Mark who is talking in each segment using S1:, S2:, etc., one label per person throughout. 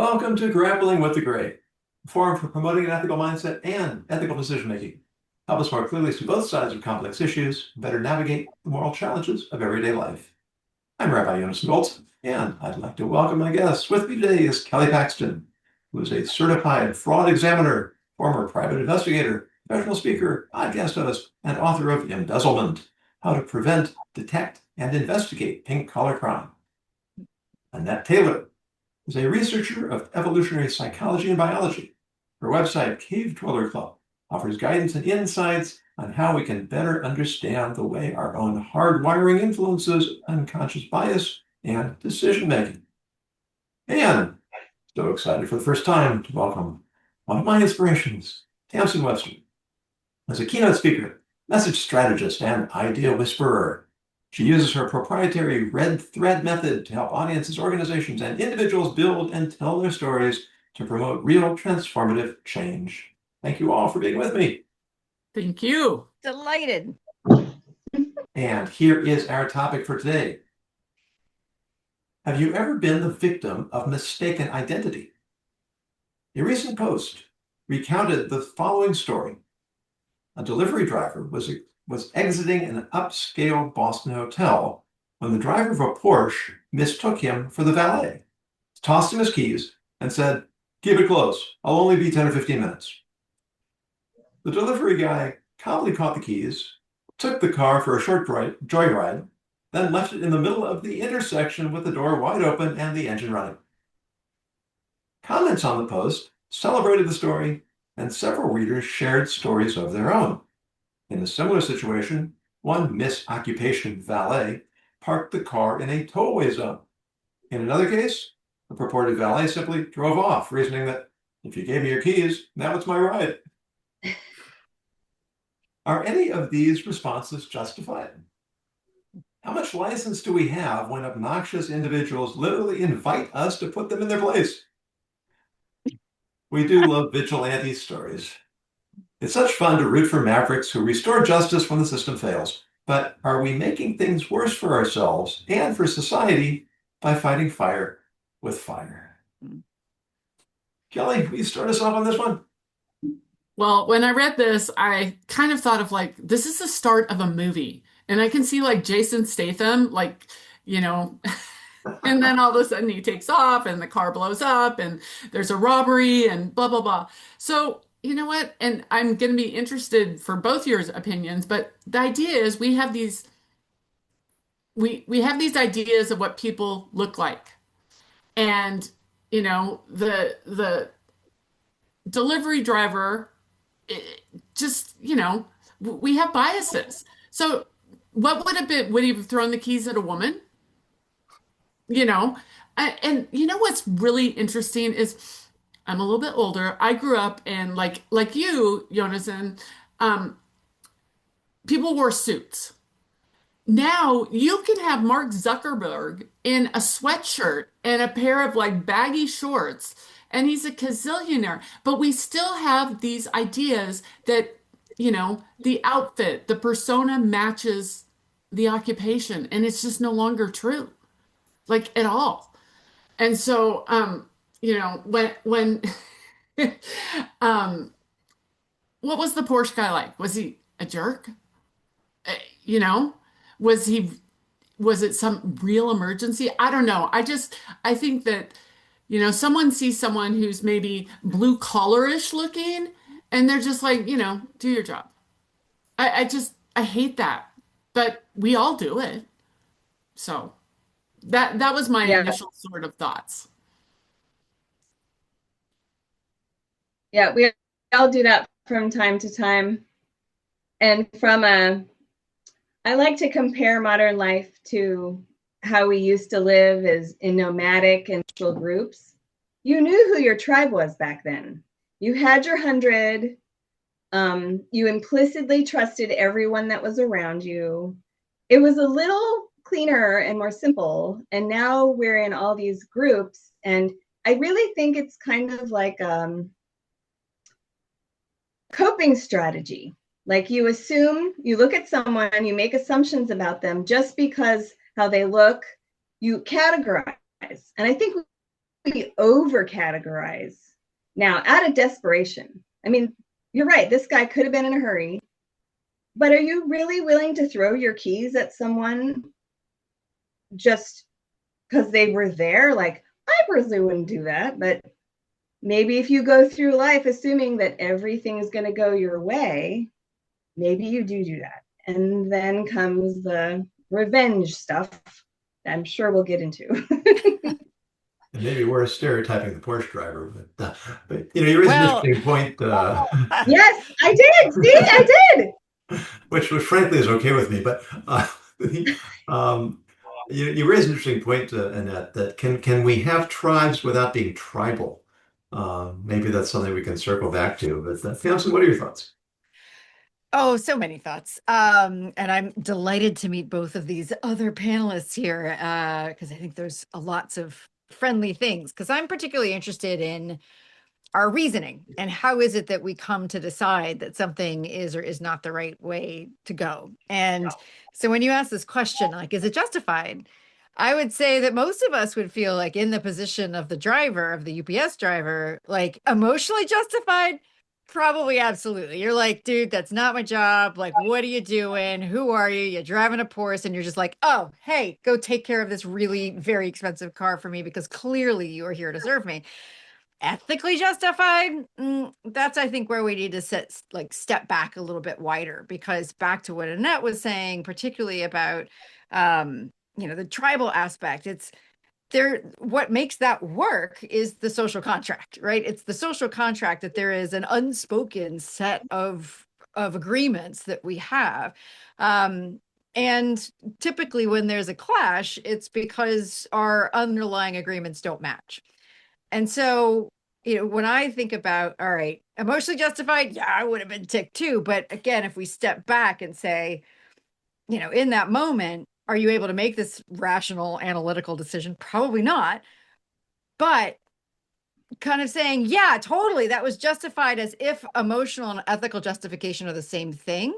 S1: Welcome to Grappling with the Gray, a forum for promoting an ethical mindset and ethical decision-making. Help us more clearly see both sides of complex issues and better navigate the moral challenges of everyday life. I'm Rabbi Yonason Goldson, and I'd like to welcome my guest. With me today is Kelly Paxton, who is a certified fraud examiner, former private investigator, professional speaker, podcast host, and author of Embezzlement: How to Prevent, Detect, and Investigate Pink-Collar Crime. Annette Taylor is a researcher of evolutionary psychology and biology. Her website, Cave Dweller Club, offers guidance and insights on how we can better understand the way our own hardwiring influences unconscious bias and decision-making. And so excited for the first time to welcome one of my inspirations, Tamsen Webster. As a keynote speaker, message strategist, and idea whisperer, she uses her proprietary red thread method to help audiences, organizations, and individuals build and tell their stories to promote real transformative change. Thank you all for being with me.
S2: Thank you.
S3: Delighted.
S1: And here is our topic for today. Have you ever been the victim of mistaken identity? A recent post recounted the following story. A delivery driver was exiting an upscale Boston hotel when the driver of a Porsche mistook him for the valet, tossed him his keys, and said, "Keep it close. I'll only be 10 or 15 minutes. The delivery guy calmly caught the keys, took the car for a short joyride, then left it in the middle of the intersection with the door wide open and the engine running. Comments on the post celebrated the story, and several readers shared stories of their own. In a similar situation, one misoccupation valet parked the car in a tollway zone. In another case, the purported valet simply drove off, reasoning that if you gave me your keys, now it's my ride. Are any of these responses justified? How much license do we have when obnoxious individuals literally invite us to put them in their place? We do love vigilante stories. It's such fun to root for mavericks who restore justice when the system fails. But are we making things worse for ourselves and for society by fighting fire with fire? Kelly, will you start us off on this one?
S2: Well, when I read this, I kind of thought of this is the start of a movie. And I can see Jason Statham, and then all of a sudden he takes off and the car blows up and there's a robbery and blah, blah, blah. So, you know what? And I'm going to be interested for both your opinions, but the idea is we have these ideas of what people look like. And, the delivery driver we have biases. So what would have been, would he have thrown the keys at a woman? And what's really interesting is I'm a little bit older. I grew up and like you, Yonason, people wore suits. Now you can have Mark Zuckerberg in a sweatshirt and a pair of baggy shorts, and he's a gazillionaire. But we still have these ideas that, the outfit, the persona matches the occupation, and it's just no longer true, at all. And so, when what was the Porsche guy like? Was he a jerk? Uh, You know, was was it some real emergency? I don't know. I think that, someone sees someone who's maybe blue collarish looking and they're just do your job. I hate that, but we all do it. So that was my
S3: Yeah.
S2: initial sort of thoughts.
S3: Yeah, we all do that from time to time. And I like to compare modern life to how we used to live as in nomadic and social groups. You knew who your tribe was back then. You had your 100. You implicitly trusted everyone that was around you. It was a little cleaner and more simple. And now we're in all these groups. And I really think it's kind of like coping strategy. Like you look at someone, you make assumptions about them just because how they look, you categorize. And I think we over categorize now out of desperation. I mean, you're right. This guy could have been in a hurry, but are you really willing to throw your keys at someone just because they were there? Like, I personally wouldn't do that, but maybe if you go through life assuming that everything's going to go your way, maybe you do that. And then comes the revenge stuff I'm sure we'll get into.
S1: And maybe we're stereotyping the Porsche driver, but you raised an
S4: Well,
S1: interesting point,
S3: Yes, I did. See, I did.
S1: which frankly is okay with me. But um, you raised an interesting point, Annette, that can we have tribes without being tribal? Maybe that's something we can circle back to. But Tamsen, what are your thoughts?
S4: oh, so many thoughts. And I'm delighted to meet both of these other panelists here because I think there's lots of friendly things. Because I'm particularly interested in our reasoning and how is it that we come to decide that something is or is not the right way to go. And so when you ask this question, like, is it justified? I would say that most of us would feel like in the position of the driver, of the UPS driver, like emotionally justified. Probably absolutely. You're like, dude, that's not my job. Like, what are you doing? Who are you? You're driving a Porsche and you're just like, oh, hey, go take care of this really very expensive car for me because clearly you are here to serve me. Ethically justified, that's I think where we need to step back a little bit wider, because back to what Annette was saying, particularly about the tribal aspect, it's there, what makes that work is the social contract, right? It's the social contract that there is an unspoken set of agreements that we have. And typically when there's a clash, it's because our underlying agreements don't match. And so, when I think about, all right, emotionally justified, yeah, I would have been ticked too. But again, if we step back and say, in that moment, are you able to make this rational, analytical decision? Probably not. But kind of saying, yeah, totally, that was justified, as if emotional and ethical justification are the same thing,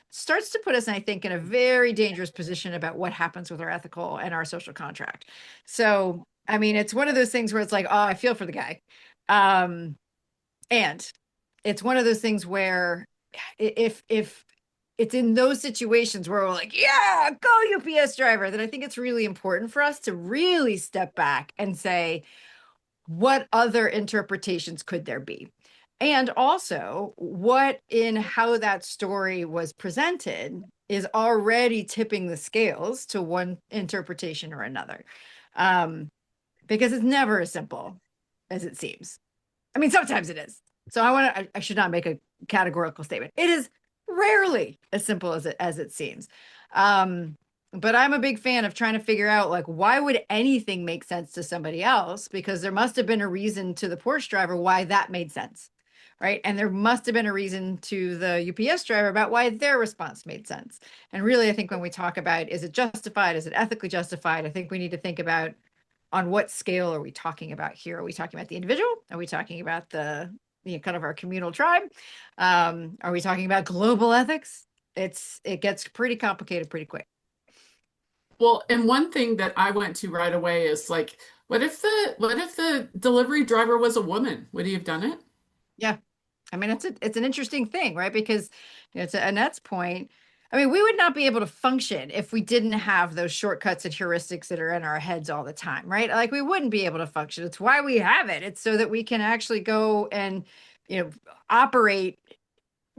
S4: starts to put us, I think, in a very dangerous position about what happens with our ethical and our social contract. So, I mean, it's one of those things where it's like, oh, I feel for the guy. And it's one of those things where if it's in those situations where we're like, yeah, go UPS driver, then I think it's really important for us to really step back and say, what other interpretations could there be? And also, what in how that story was presented is already tipping the scales to one interpretation or another. Because it's never as simple as it seems. I mean, sometimes it is. So I should not make a categorical statement. It is rarely as simple as it seems. But I'm a big fan of trying to figure out, like, why would anything make sense to somebody else? Because there must have been a reason to the Porsche driver why that made sense, right? And there must have been a reason to the UPS driver about why their response made sense. And really, I think when we talk about, is it justified? Is it ethically justified? I think we need to think about, on what scale are we talking about here? Are we talking about the individual? Are we talking about the kind of our communal tribe? Are we talking about global ethics? It gets pretty complicated pretty quick.
S2: Well, and one thing that I went to right away is like, what if the delivery driver was a woman? Would he have done it?
S4: Yeah. I mean, it's an interesting thing, right? Because to Annette's point, I mean, we would not be able to function if we didn't have those shortcuts and heuristics that are in our heads all the time, right? Like, we wouldn't be able to function. It's why we have it. It's so that we can actually go and, operate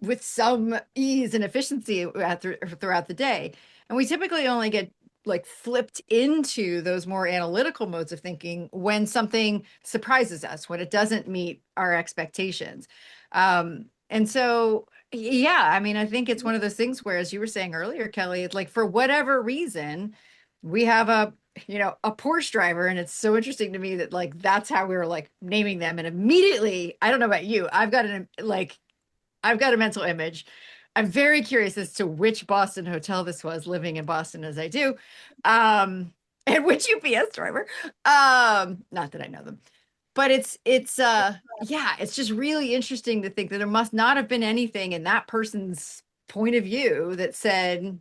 S4: with some ease and efficiency throughout the day. And we typically only get like flipped into those more analytical modes of thinking when something surprises us, when it doesn't meet our expectations. And so, yeah, I mean, I think it's one of those things where, as you were saying earlier, Kelly, it's like, for whatever reason, we have a Porsche driver. And it's so interesting to me that, like, that's how we were like naming them. And immediately, I don't know about you, I've got a mental image. I'm very curious as to which Boston hotel this was, living in Boston as I do. And which UPS driver. Not that I know them. But it's just really interesting to think that there must not have been anything in that person's point of view that said,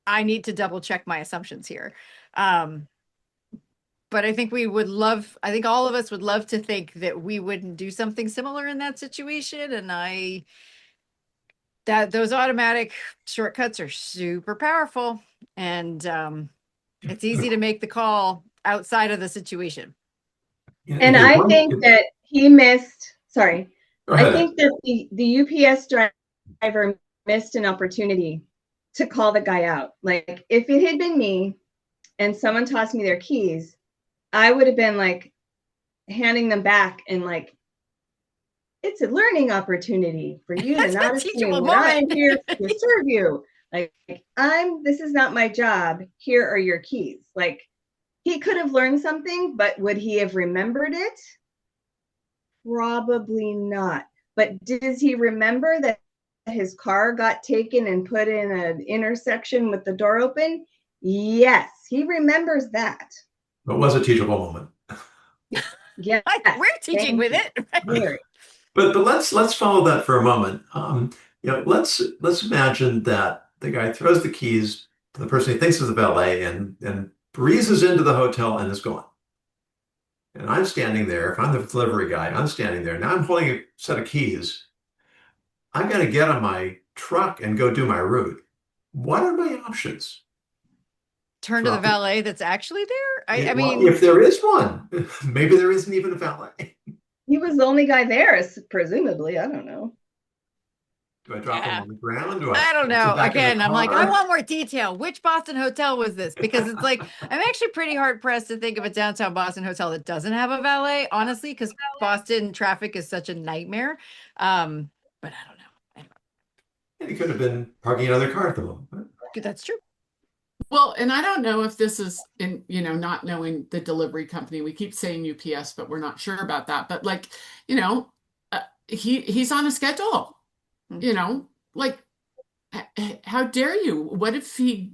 S4: I need to double check my assumptions here. But but I think I think all of us would love to think that we wouldn't do something similar in that situation. And that those automatic shortcuts are super powerful, and it's easy to make the call outside of the situation.
S3: And I think that he missed, sorry, I think that the UPS driver missed an opportunity to call the guy out. Like, if it had been me and someone tossed me their keys, I would have been like handing them back and like, it's a learning opportunity for you to not assume that I'm here to serve you. Like, this is not my job. Here are your keys. Like, he could have learned something, but would he have remembered it? Probably not. But does he remember that his car got taken and put in an intersection with the door open? Yes, he remembers that.
S1: It was a teachable moment.
S3: Yeah,
S4: we're teaching with it.
S3: Right?
S1: But let's follow that for a moment. Let's imagine that the guy throws the keys to the person he thinks is the valet and breezes into the hotel and is gone. And I'm standing there. If I'm the delivery guy, I'm standing there. Now I'm holding a set of keys. I've got to get on my truck and go do my route. What are my options?
S4: Turn to the valet that's actually there? I mean,
S1: if there is one, maybe there isn't even a valet.
S3: He was the only guy there, presumably. I don't know.
S1: Do I drop him on the ground?
S4: I don't know. Again, I'm like, I want more detail. Which Boston hotel was this? Because it's like, I'm actually pretty hard pressed to think of a downtown Boston hotel that doesn't have a valet, honestly, because Boston traffic is such a nightmare. But I don't know.
S1: And he could have been parking another car at the moment.
S4: That's true.
S2: Well, and I don't know if this is not knowing the delivery company. We keep saying UPS, but we're not sure about that. But like, he's on a schedule. Like, how dare you? What if he,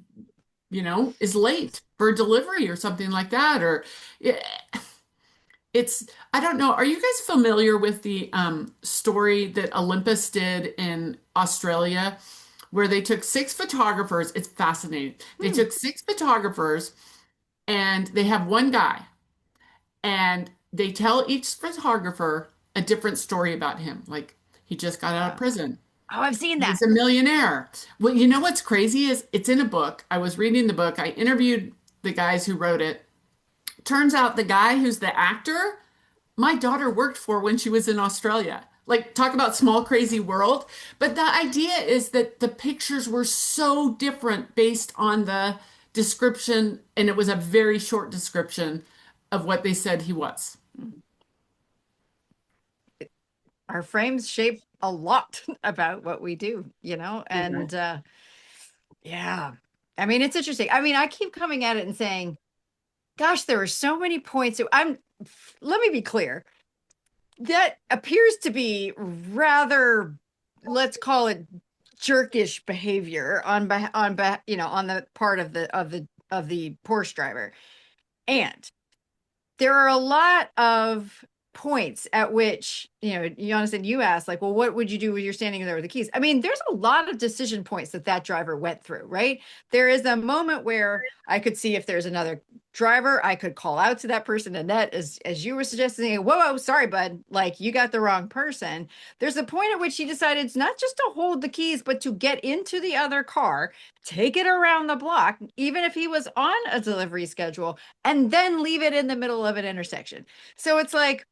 S2: is late for delivery or something like that? Or I don't know. Are you guys familiar with the story that Olympus did in Australia, where they took 6 photographers? It's fascinating. They took 6 photographers and they have one guy, and they tell each photographer a different story about him. Like, he just got out of prison.
S4: Oh, I've seen that.
S2: He's a millionaire. Well, you know what's crazy is it's in a book. I was reading the book. I interviewed the guys who wrote it. Turns out the guy who's the actor, my daughter worked for when she was in Australia. Like, talk about small, crazy world. But the idea is that the pictures were so different based on the description, and it was a very short description of what they said he was.
S4: Our frames shape a lot about what we do, and yeah, I mean, it's interesting. I mean, I keep coming at it and saying, gosh, there are so many points. Let me be clear. That appears to be rather, let's call it jerkish behavior on the part of the Porsche driver. And there are a lot of points at which, Yonason, you asked, like, well, what would you do when you're standing there with the keys? I mean, there's a lot of decision points that driver went through, right? There is a moment where I could see if there's another driver, I could call out to that person, Annette, as you were suggesting, whoa, sorry, bud, like, you got the wrong person. There's a point at which he decided it's not just to hold the keys, but to get into the other car, take it around the block, even if he was on a delivery schedule, and then leave it in the middle of an intersection. So it's like,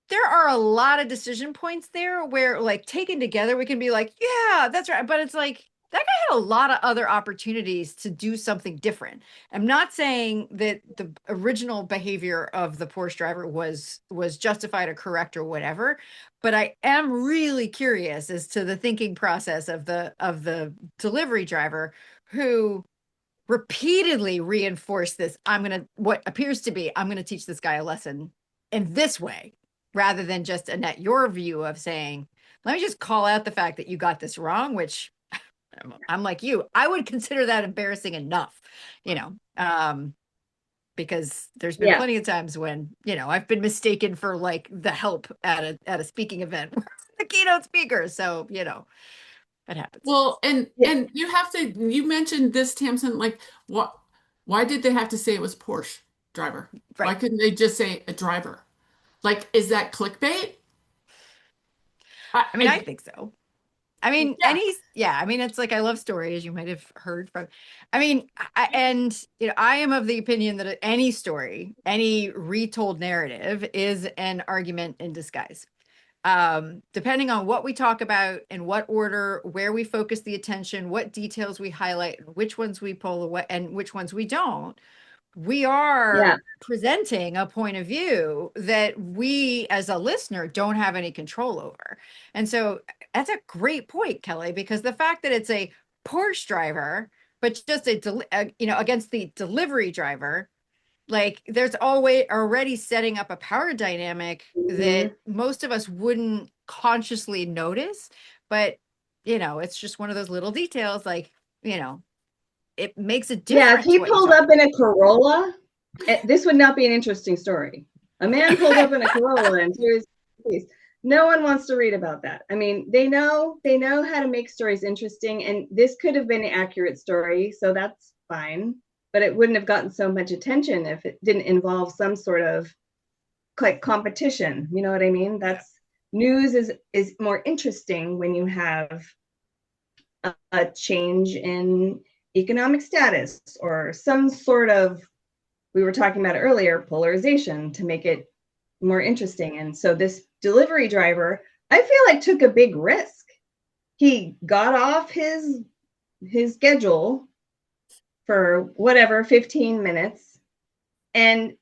S4: there are a lot of decision points there where, like, taken together, we can be like, yeah, that's right. But it's like, that guy had a lot of other opportunities to do something different. I'm not saying that the original behavior of the Porsche driver was justified or correct or whatever, but I am really curious as to the thinking process of the delivery driver who repeatedly reinforced this. I'm going to teach this guy a lesson in this way, rather than just, Annette, your view of saying, let me just call out the fact that you got this wrong, which I'm like you, I would consider that embarrassing enough, because there's been plenty of times when, I've been mistaken for like the help at a speaking event, the keynote speaker. So, that happens.
S2: Well, and you mentioned this, Tamsen, like, why did they have to say it was Porsche? driver? Why
S4: Right.
S2: couldn't they just say a driver? Like, is that clickbait?
S4: I mean, I think so. I mean,
S2: Yeah,
S4: yeah, I mean, it's like I love stories, you might have heard from. I mean, I am of the opinion that any story, any retold narrative is an argument in disguise. Depending on what we talk about, in what order, where we focus the attention, what details we highlight, which ones we pull away, and which ones we don't, we
S3: Yeah.
S4: are presenting a point of view that we as a listener don't have any control over. And so that's a great point, Kelly, because the fact that it's a Porsche driver, but just against the delivery driver, like there's always already setting up a power dynamic that
S3: Mhm.
S4: most of us wouldn't consciously notice. But, it's just one of those little details, like, it makes a
S3: Yeah, if
S4: difference
S3: he
S4: what you
S3: pulled
S4: talk
S3: up
S4: about.
S3: in a Corolla, this would not be an interesting story. A man pulled up in a Corolla and threw his face. No one wants to read about that. I mean, they know how to make stories interesting, and this could have been an accurate story, so that's fine. But it wouldn't have gotten so much attention if it didn't involve some sort of like competition. You know what I mean? That's news is more interesting when you have a change in economic status or some sort of, we were talking about earlier, polarization to make it more interesting. And so this delivery driver, I feel like, took a big risk. He got off his schedule for whatever 15 minutes, and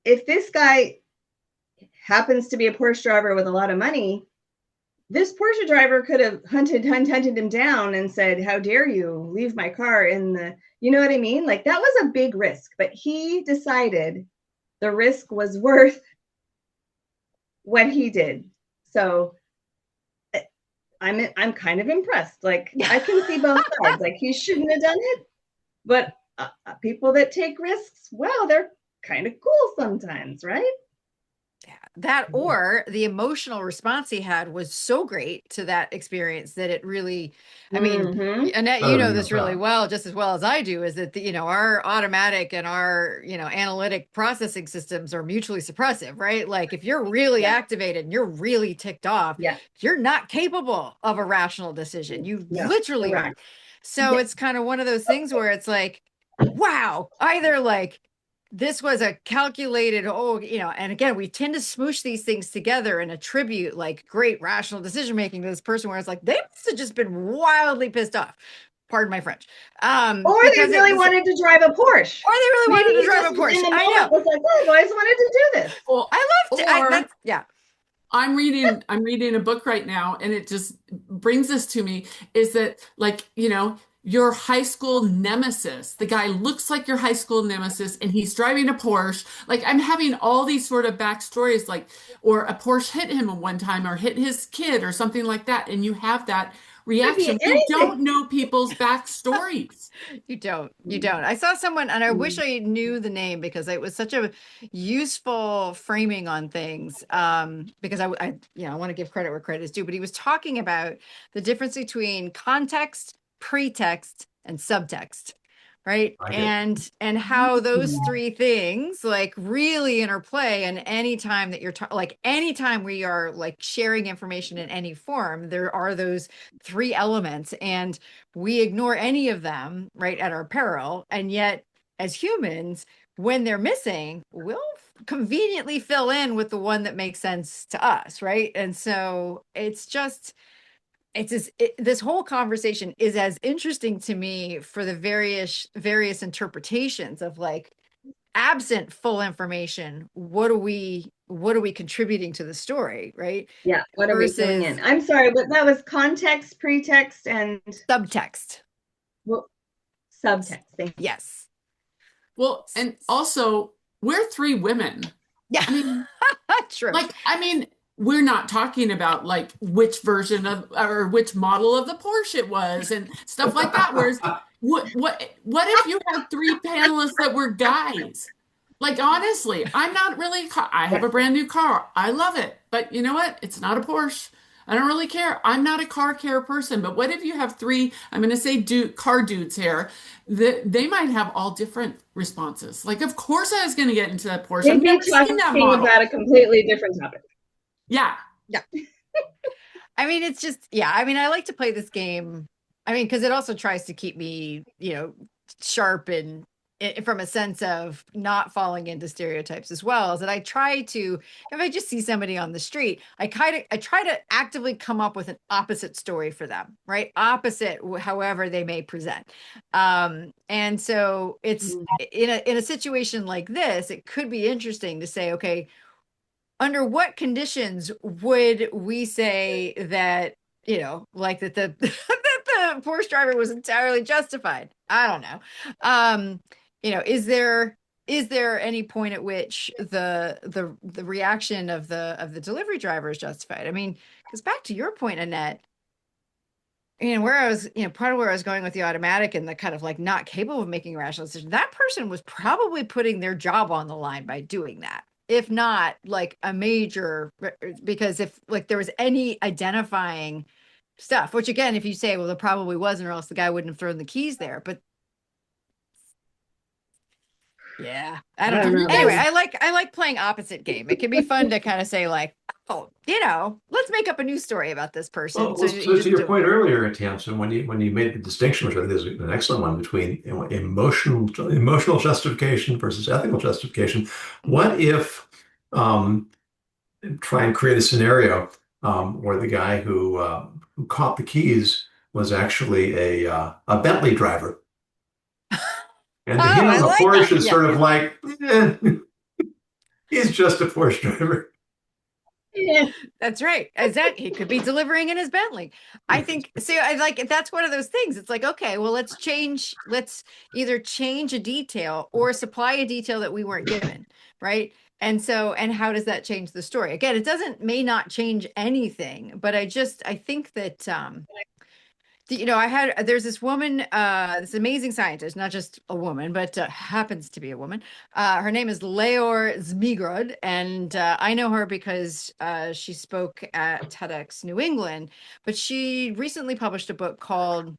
S3: if this guy happens to be a Porsche driver with a lot of money, this Porsche driver could have hunted him down and said, "How dare you leave my car in the," you know what I mean? Like that was a big risk, but he decided the risk was worth what he did. So I'm kind of impressed. Like I can see both sides. Like he shouldn't have done it, but people that take risks, wow, they're kind of cool sometimes, right?
S4: That, or the emotional response he had was so great to that experience that it really, I mean,
S3: Mm-hmm.
S4: Annette, you
S1: Better
S4: know
S1: than
S4: this really
S1: yourself.
S4: well, just as well as I do, is that our automatic and our analytic processing systems are mutually suppressive, right? Like if you're really
S3: Yeah.
S4: activated and you're really ticked off,
S3: Yeah.
S4: you're not capable of a rational decision. You
S3: No.
S4: literally
S3: Correct.
S4: aren't. So
S3: Yeah.
S4: it's kind of one of those things where it's like, wow, either like this was a calculated, and again, we tend to smoosh these things together and attribute like great rational decision making to this person, where it's like they must have just been wildly pissed off. Pardon my French.
S3: Or they
S4: Because it
S3: really
S4: was, or
S3: wanted to drive a Porsche.
S4: they really
S3: Maybe
S4: wanted to
S3: he
S4: drive
S3: just
S4: a
S3: was in
S4: Porsche.
S3: the
S4: I know.
S3: moment, was like, "Oh, I've always wanted to do this."
S2: well,
S4: I love to,
S2: or
S4: that's, yeah.
S2: I'm reading a book right now, and it just brings this to me is that, like, your high school nemesis, the guy looks like your high school nemesis and he's driving a Porsche. Like, I'm having all these sort of backstories, like, or a Porsche hit him at one time or hit his kid or something like that. And you have that
S3: Could be
S2: reaction. We don't
S3: anything.
S2: know people's backstories.
S4: You don't. I saw someone, and I wish I knew the name because it was such a useful framing on things. Because I want to give credit where credit is due, but he was talking about the difference between context, pretext, and subtext, right?
S1: I get
S4: And how those three things like really interplay. And anytime that like anytime we are like sharing information in any form, there are those three elements, and we ignore any of them, right, at our peril. And yet, as humans, when they're missing, we'll conveniently fill in with the one that makes sense to us, right? And so this whole conversation is as interesting to me for the various interpretations of like, absent full information, what are we contributing to the story, right?
S3: Yeah. What are we filling
S4: Versus
S3: in? I'm sorry, but that was context, pretext, and
S4: subtext.
S3: well, subtext. Thank you.
S4: Yes.
S2: Well, and also, we're three women.
S4: Yeah.
S2: I mean,
S4: True.
S2: we're not talking about like which version of or which model of the Porsche it was and stuff like that. Whereas, what if you had three panelists that were guys? Like honestly, I'm not really. I have
S3: Yeah.
S2: a brand new car. I love it, but you know what? It's not a Porsche. I don't really care. I'm not a car care person, but what if you have three, I'm going to say car dudes here, that they might have all different responses. Like, of course I was going to get into that Porsche. I've
S3: We'd be
S2: never seen that
S3: talking
S2: model.
S3: about a completely different topic.
S2: Yeah.
S4: Yeah. I mean, it's just, yeah. I mean, I like to play this game. I mean, because it also tries to keep me, sharp and from a sense of not falling into stereotypes as well. Is that I try to, if I just see somebody on the street, I try to actively come up with an opposite story for them, right? Opposite, however they may present. And so it's in a situation like this, it could be interesting to say, okay, under what conditions would we say that, like that the that the Porsche driver was entirely justified? I don't know. Is there any point at which the reaction of the delivery driver is justified? I mean, because back to your point, Annette, where I was, part of where I was going with the automatic and the kind of like not capable of making a rational decision, that person was probably putting their job on the line by doing that. If not like a major, because if like there was any identifying stuff, which again, if you say, well, there probably wasn't, or else the guy wouldn't have thrown the keys there. But yeah, I don't know. Anyway, I like playing opposite game. It can be fun to kind of say like, oh, let's make up a new story about this person.
S1: Well, so to your point earlier, Tamsen, when you made the distinction, which I think is an excellent one, between emotional justification versus ethical justification, what if try and create a scenario where the guy who caught the keys was actually a Bentley driver, and to him,
S4: I
S1: a
S4: like
S1: Porsche
S4: that.
S1: is
S4: Yeah.
S1: sort of like, he's just a Porsche driver.
S3: Yeah.
S4: That's right. He could be delivering in his Bentley. I think so. I like that's one of those things. It's like, okay, well, let's either change a detail or supply a detail that we weren't given, right? And how does that change the story? Again, may not change anything, but I think that there's this woman, this amazing scientist, not just a woman, but happens to be a woman. Her name is Leor Zmigrod, and I know her because she spoke at TEDx New England, but she recently published a book called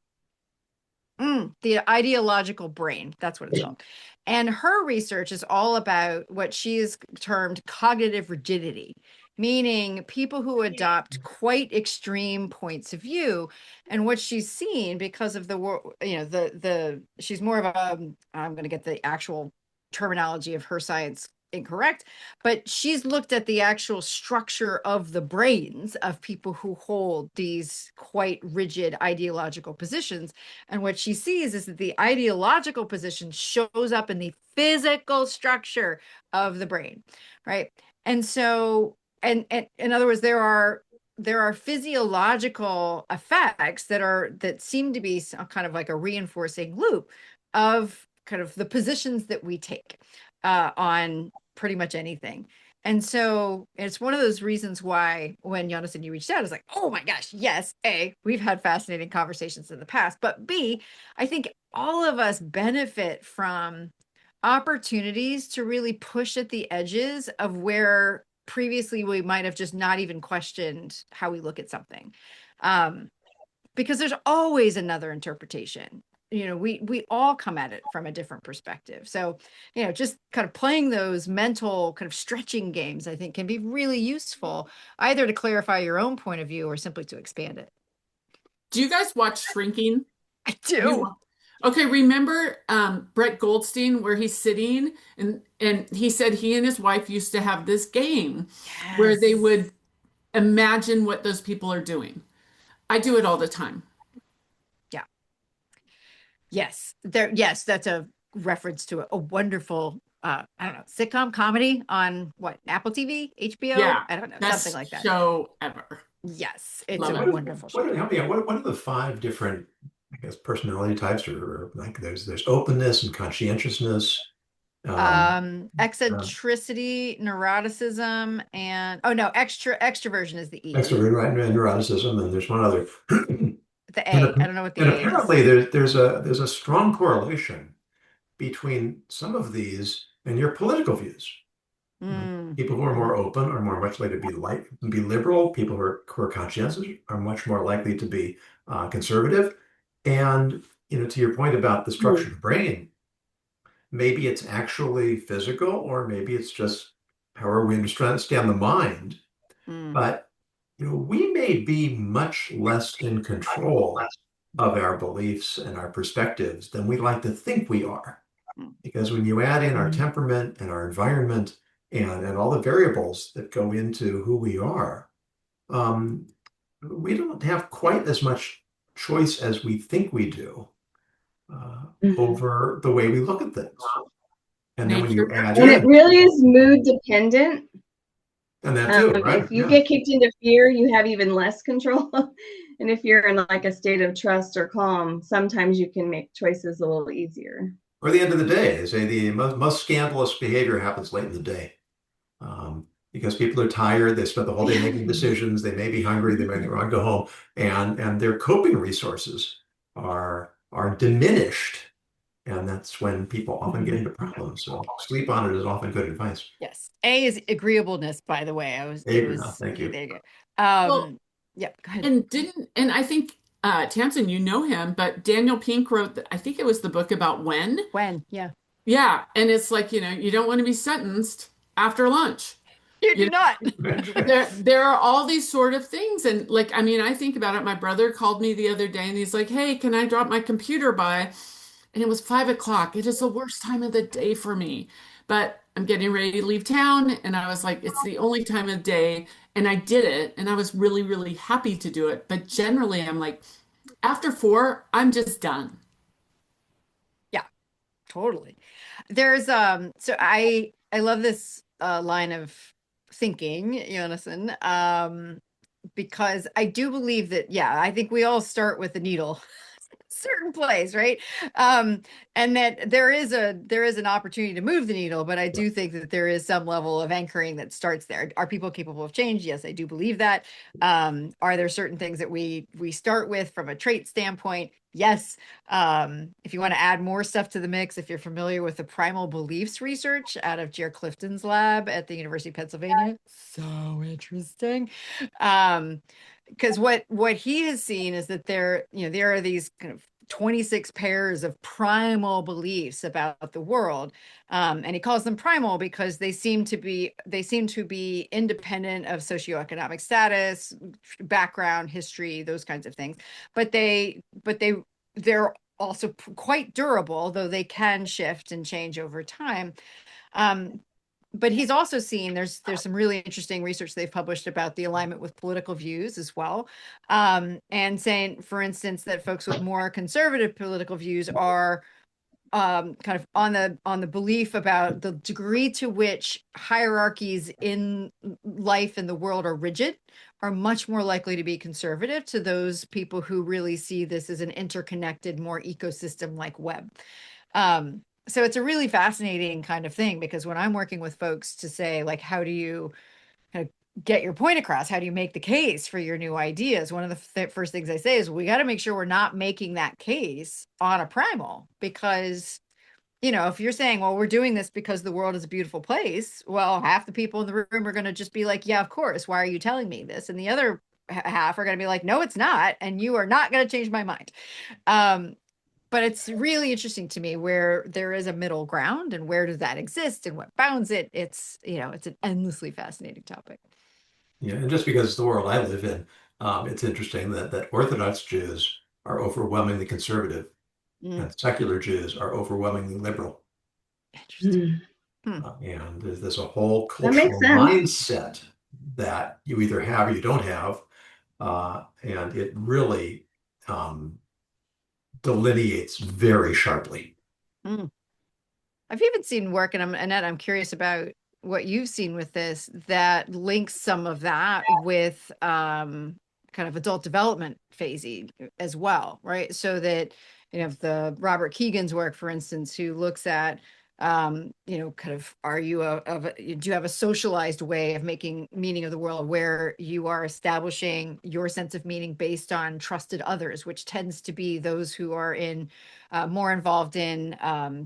S4: The Ideological Brain. That's what it's called. And her research is all about what she has termed cognitive rigidity, meaning people who adopt quite extreme points of view. And what she's seen because of she's more of I'm going to get the actual terminology of her science incorrect, but she's looked at the actual structure of the brains of people who hold these quite rigid ideological positions. And what she sees is that the ideological position shows up in the physical structure of the brain, right? And so, and in other words, there are physiological effects that seem to be kind of like a reinforcing loop of kind of the positions that we take on pretty much anything. And so it's one of those reasons why when Yonason, you reached out, it's like, oh my gosh, yes, A, we've had fascinating conversations in the past, but B, I think all of us benefit from opportunities to really push at the edges of where previously we might have just not even questioned how we look at something. Because there's always another interpretation. We all come at it from a different perspective. So, just kind of playing those mental kind of stretching games, I think can be really useful either to clarify your own point of view or simply to expand it.
S2: Do you guys watch Shrinking?
S4: I do.
S2: Okay, remember Brett Goldstein where he's sitting and he said he and his wife used to have this game where they would imagine what those people are doing. I do it all the time.
S4: Yes, that's a reference to a wonderful, I don't know, sitcom comedy on what, Apple TV, HBO?
S2: Yeah,
S4: I don't know,
S2: best
S4: something like that.
S2: show ever.
S4: Yes, it's
S2: Love
S4: a
S2: it.
S4: wonderful show.
S1: What are the 5 different, I guess, personality types, or like there's openness and conscientiousness,
S4: Eccentricity, neuroticism, and extroversion is the E.
S1: extrovert, right, and neuroticism, and there's one other.
S4: The A. I don't know what the
S1: And
S4: A
S1: apparently
S4: is.
S1: there's a strong correlation between some of these and your political views.
S4: Mm.
S1: People who are more open are more much likely to be liberal. People who are conscientious are much more likely to be conservative. And to your point about the structure of the brain, maybe it's actually physical, or maybe it's just however we understand the mind.
S4: Mm.
S1: But we may be much less in control of our beliefs and our perspectives than we like to think we are.
S4: Mm.
S1: Because when you add in our temperament and our environment and all the variables that go into who we are, um, we don't have quite as much choice as we think we do over the way we look at things. And then when
S2: Nature.
S1: you add
S3: And it
S1: in,
S3: really is mood dependent.
S1: and that too, right?
S3: If you
S1: Yeah.
S3: get kicked into fear, you have even less control. And if you're in like a state of trust or calm, sometimes you can make choices a little easier.
S1: Or the end of the day, they say the most scandalous behavior happens late in the day. Because people are tired, they spent the whole day making decisions, they may be hungry, they may want to go home, and their coping resources are diminished. And that's when people often get into problems. So sleep on it is often good advice.
S4: Yes. A is agreeableness, by the way.
S1: Thank you.
S4: There you go.
S2: Well,
S4: Yeah, go ahead.
S2: and I think Tamsen, you know him, but Daniel Pink wrote, I think it was the book about when.
S4: When? Yeah.
S2: Yeah, and it's like, you don't want to be sentenced after lunch.
S4: You
S2: You
S4: do not.
S2: there are all these sort of things, and like, I mean, I think about it. My brother called me the other day and he's like, "Hey, can I drop my computer by?" And it was 5 o'clock. It is the worst time of the day for me. But I'm getting ready to leave town, and I was like, it's the only time of day. And I did it, and I was really, really happy to do it. But generally, I'm like, after 4, I'm just done.
S4: Yeah, totally. There's so I love this line of thinking, Yonason, because I do believe that, yeah, I think we all start with the needle certain place, right? And that there is an opportunity to move the needle, but I do think that there is some level of anchoring that starts there. Are people capable of change? Yes, I do believe that. Are there certain things that we start with from a trait standpoint? Yes. If you want to add more stuff to the mix, if you're familiar with the primal beliefs research out of Jer Clifton's lab at the University of Pennsylvania, so interesting. Because what he has seen is that there are these kind of 26 pairs of primal beliefs about the world, and he calls them primal because they seem to be independent of socioeconomic status, background, history, those kinds of things, but they're also quite durable, though they can shift and change over time. But he's also seen there's some really interesting research they've published about the alignment with political views as well, and saying, for instance, that folks with more conservative political views are kind of on the belief about the degree to which hierarchies in life and the world are rigid, are much more likely to be conservative to those people who really see this as an interconnected, more ecosystem-like web. So it's a really fascinating kind of thing, because when I'm working with folks to say, like, how do you kind of get your point across? How do you make the case for your new ideas? One of the first things I say is we got to make sure we're not making that case on a primal, because, if you're saying, well, we're doing this because the world is a beautiful place, well, half the people in the room are going to just be like, yeah, of course. Why are you telling me this? And the other half are going to be like, no, it's not. And you are not going to change my mind. But it's really interesting to me where there is a middle ground, and where does that exist and what bounds it. It's an endlessly fascinating topic.
S1: Yeah, and just because it's the world I live in, it's interesting that Orthodox Jews are overwhelmingly conservative and secular Jews are overwhelmingly liberal.
S4: Interesting.
S1: And there's a whole
S3: That makes
S1: cultural
S3: sense.
S1: mindset that you either have or you don't have. And it really delineates very sharply.
S4: I've even seen work, and Annette, I'm curious about what you've seen with this, that links some of that with kind of adult development phasing as well, right? So that, the Robert Keegan's work, for instance, who looks at kind of, are you do you have a socialized way of making meaning of the world where you are establishing your sense of meaning based on trusted others, which tends to be those who are in more involved in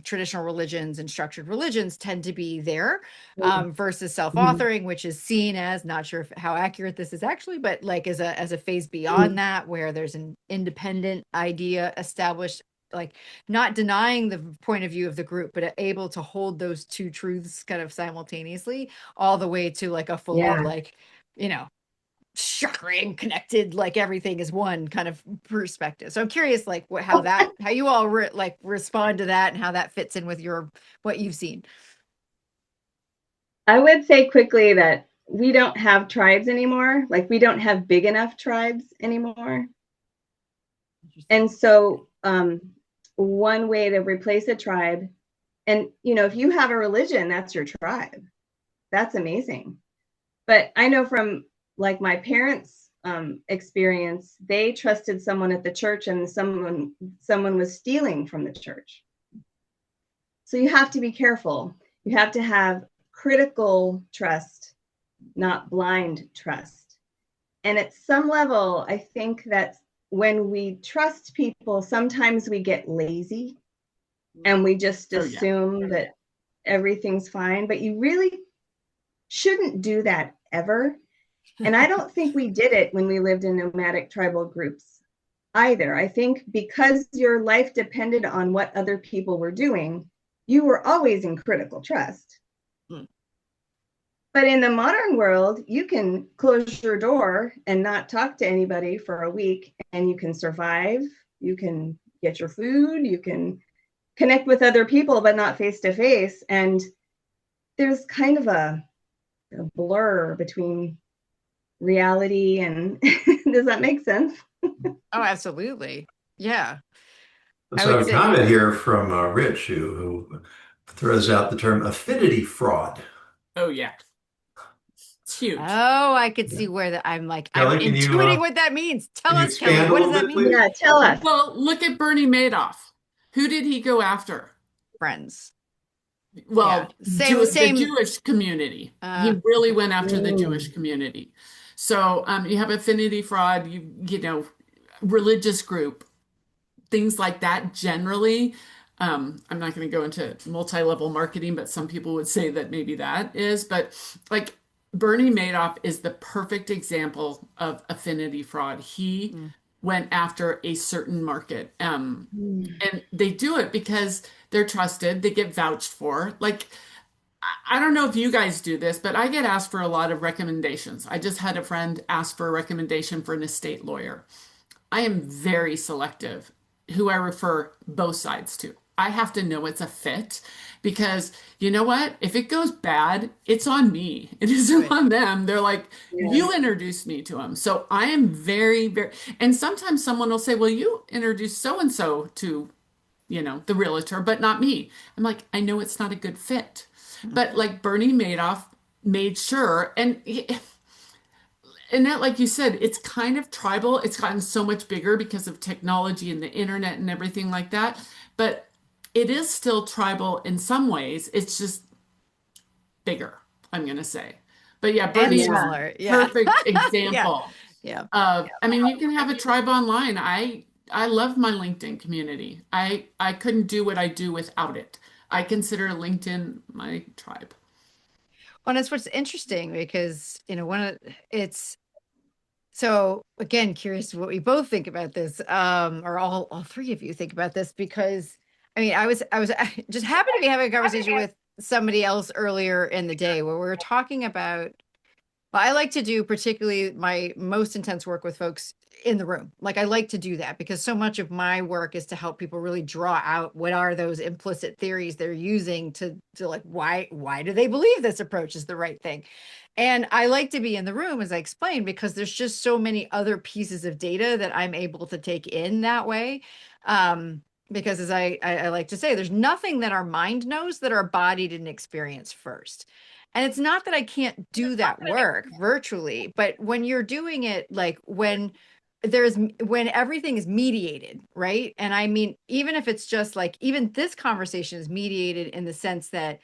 S4: traditional religions and structured religions tend to be there, versus self-authoring, which is seen as, not sure how accurate this is actually, but like as a phase beyond that, where there's an independent idea established, like not denying the point of view of the group, but able to hold those two truths kind of simultaneously, all the way to like a fully like, chakra connected, like everything is one kind of perspective. So I'm curious, like how you all respond to that and how that fits in with what you've seen.
S3: I would say quickly that we don't have tribes anymore. Like we don't have big enough tribes anymore. And so one way to replace a tribe, and if you have a religion, that's your tribe. That's amazing. But I know from like my parents' experience, they trusted someone at the church, and someone was stealing from the church. So you have to be careful. You have to have critical trust, not blind trust. And at some level, I think that when we trust people, sometimes we get lazy and we just assume that everything's fine, but you really shouldn't do that ever. And I don't think we did it when we lived in nomadic tribal groups either. I think because your life depended on what other people were doing, you were always in critical trust. But in the modern world, you can close your door and not talk to anybody for a week, and you can survive. You can get your food. You can connect with other people, but not face to face. And there's kind of a blur between reality and does that make sense?
S4: Oh, absolutely. Yeah.
S1: So I have a comment here from Rich, who throws out the term affinity fraud.
S2: Oh, yeah. It's huge.
S4: Oh, I could see where I'm like,
S1: Kelly,
S4: I'm intuiting what that means. Tell us, Kelly, what does that mean?
S3: Please? Yeah, tell us.
S2: Well, look at Bernie Madoff. Who did he go after?
S4: Friends.
S2: Well,
S4: same
S2: the Jewish community. He really went after the Jewish community. So you have affinity fraud, religious group, things like that generally. I'm not going to go into multi-level marketing, but some people would say that maybe that is. But like Bernie Madoff is the perfect example of affinity fraud. He went after a certain market. And they do it because they're trusted, they get vouched for. Like, I don't know if you guys do this, but I get asked for a lot of recommendations. I just had a friend ask for a recommendation for an estate lawyer. I am very selective who I refer both sides to. I have to know it's a fit because you know what? If it goes bad, it's on me. It isn't on them. They're like, you introduced me to them. So I am very, very, and sometimes someone will say, well, you introduced so-and-so to, the realtor, but not me. I'm like, I know it's not a good fit. But like Bernie Madoff made sure, and that, like you said, it's kind of tribal. It's gotten so much bigger because of technology and the internet and everything like that. But it is still tribal in some ways. It's just bigger, I'm going to say. But yeah, Bernie is a perfect example of, I mean, you can have a tribe online. I love my LinkedIn community. I couldn't do what I do without it. I consider LinkedIn my tribe.
S4: Well, that's what's interesting because, so again, curious what we both think about this, or all three of you think about this, because I mean, I just happened to be having a conversation with somebody else earlier in the day where we were talking about, well, I like to do particularly my most intense work with folks in the room. Like I like to do that because so much of my work is to help people really draw out what are those implicit theories they're using to like, why do they believe this approach is the right thing? And I like to be in the room, as I explained, because there's just so many other pieces of data that I'm able to take in that way. Because as I like to say, there's nothing that our mind knows that our body didn't experience first. And it's not that I can't do that work virtually, but when you're doing it, like when when everything is mediated, right? And I mean, even if it's just like, even this conversation is mediated in the sense that